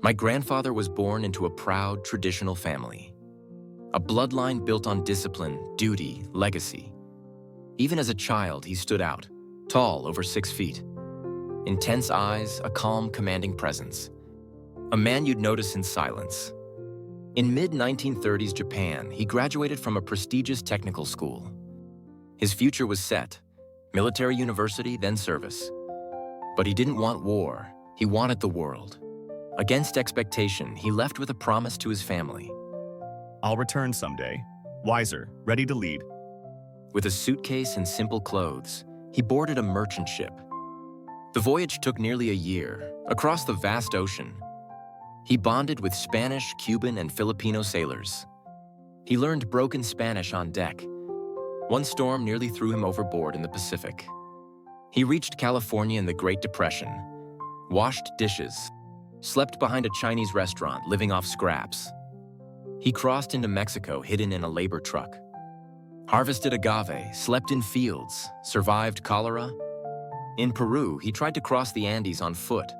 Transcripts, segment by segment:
My grandfather was born into a proud, traditional family. A bloodline built on discipline, duty, legacy. Even as a child, he stood out, tall, over 6 feet. Intense eyes, a calm, commanding presence. A man you'd notice in silence. In mid-1930s Japan, he graduated from a prestigious technical school. His future was set: military university, then service. But he didn't want war, he wanted the world. Against expectation, he left with a promise to his family. I'll return someday, wiser, ready to lead. With a suitcase and simple clothes, he boarded a merchant ship. The voyage took nearly a year, across the vast ocean. He bonded with Spanish, Cuban, and Filipino sailors. He learned broken Spanish on deck. One storm nearly threw him overboard in the Pacific. He reached California in the Great Depression, washed dishes, slept behind a Chinese restaurant living off scraps. He crossed into Mexico hidden in a labor truck. Harvested agave, slept in fields, survived cholera. In Peru, he tried to cross the Andes on foot,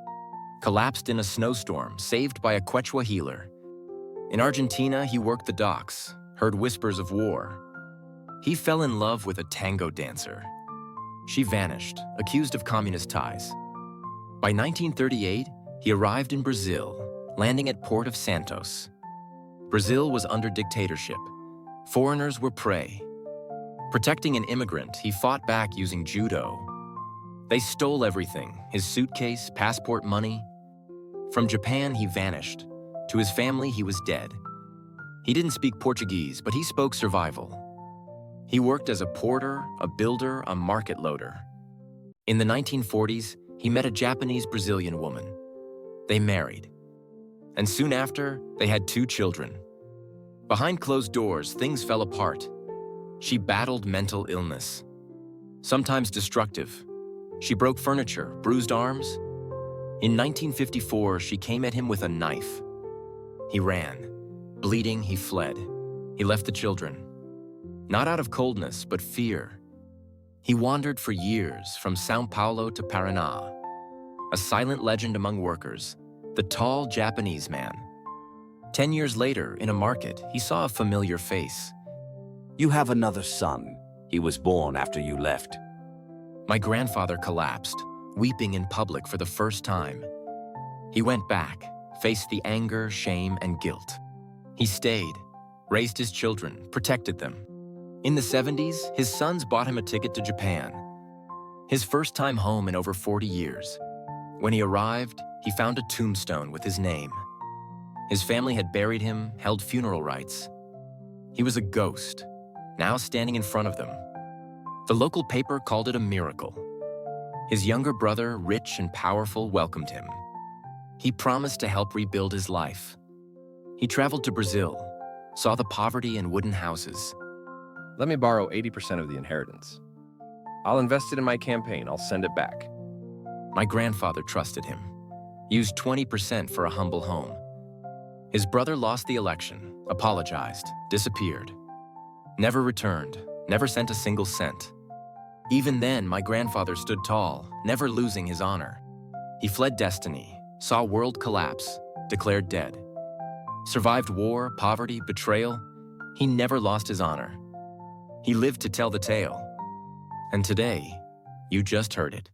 collapsed in a snowstorm, saved by a Quechua healer. In Argentina, he worked the docks, heard whispers of war. He fell in love with a tango dancer. She vanished, accused of communist ties. By 1938, he arrived in Brazil, landing at Port of Santos. Brazil was under dictatorship. Foreigners were prey. Protecting an immigrant, he fought back using judo. They stole everything: his suitcase, passport, money. From Japan, he vanished. To his family, he was dead. He didn't speak Portuguese, but he spoke survival. He worked as a porter, a builder, a market loader. In the 1940s, he met a Japanese-Brazilian woman. They married. And soon after, they had 2 children. Behind closed doors, things fell apart. She battled mental illness, sometimes destructive. She broke furniture, bruised arms. In 1954, she came at him with a knife. He ran. Bleeding, he fled. He left the children. Not out of coldness, but fear. He wandered for years, from São Paulo to Paraná. A silent legend among workers, the tall Japanese man. 10 years later, in a market, he saw a familiar face. You have another son. He was born after you left. My grandfather collapsed, weeping in public for the first time. He went back, faced the anger, shame, and guilt. He stayed, raised his children, protected them. In the 70s, his sons bought him a ticket to Japan. His first time home in over 40 years. When he arrived, he found a tombstone with his name. His family had buried him, held funeral rites. He was a ghost, now standing in front of them. The local paper called it a miracle. His younger brother, rich and powerful, welcomed him. He promised to help rebuild his life. He traveled to Brazil, saw the poverty in wooden houses. Let me borrow 80% of the inheritance. I'll invest it in my campaign. I'll send it back. My grandfather trusted him, used 20% for a humble home. His brother lost the election, apologized, disappeared. Never returned, never sent a single cent. Even then, my grandfather stood tall, never losing his honor. He fled destiny, saw world collapse, declared dead. Survived war, poverty, betrayal. He never lost his honor. He lived to tell the tale. And today, you just heard it.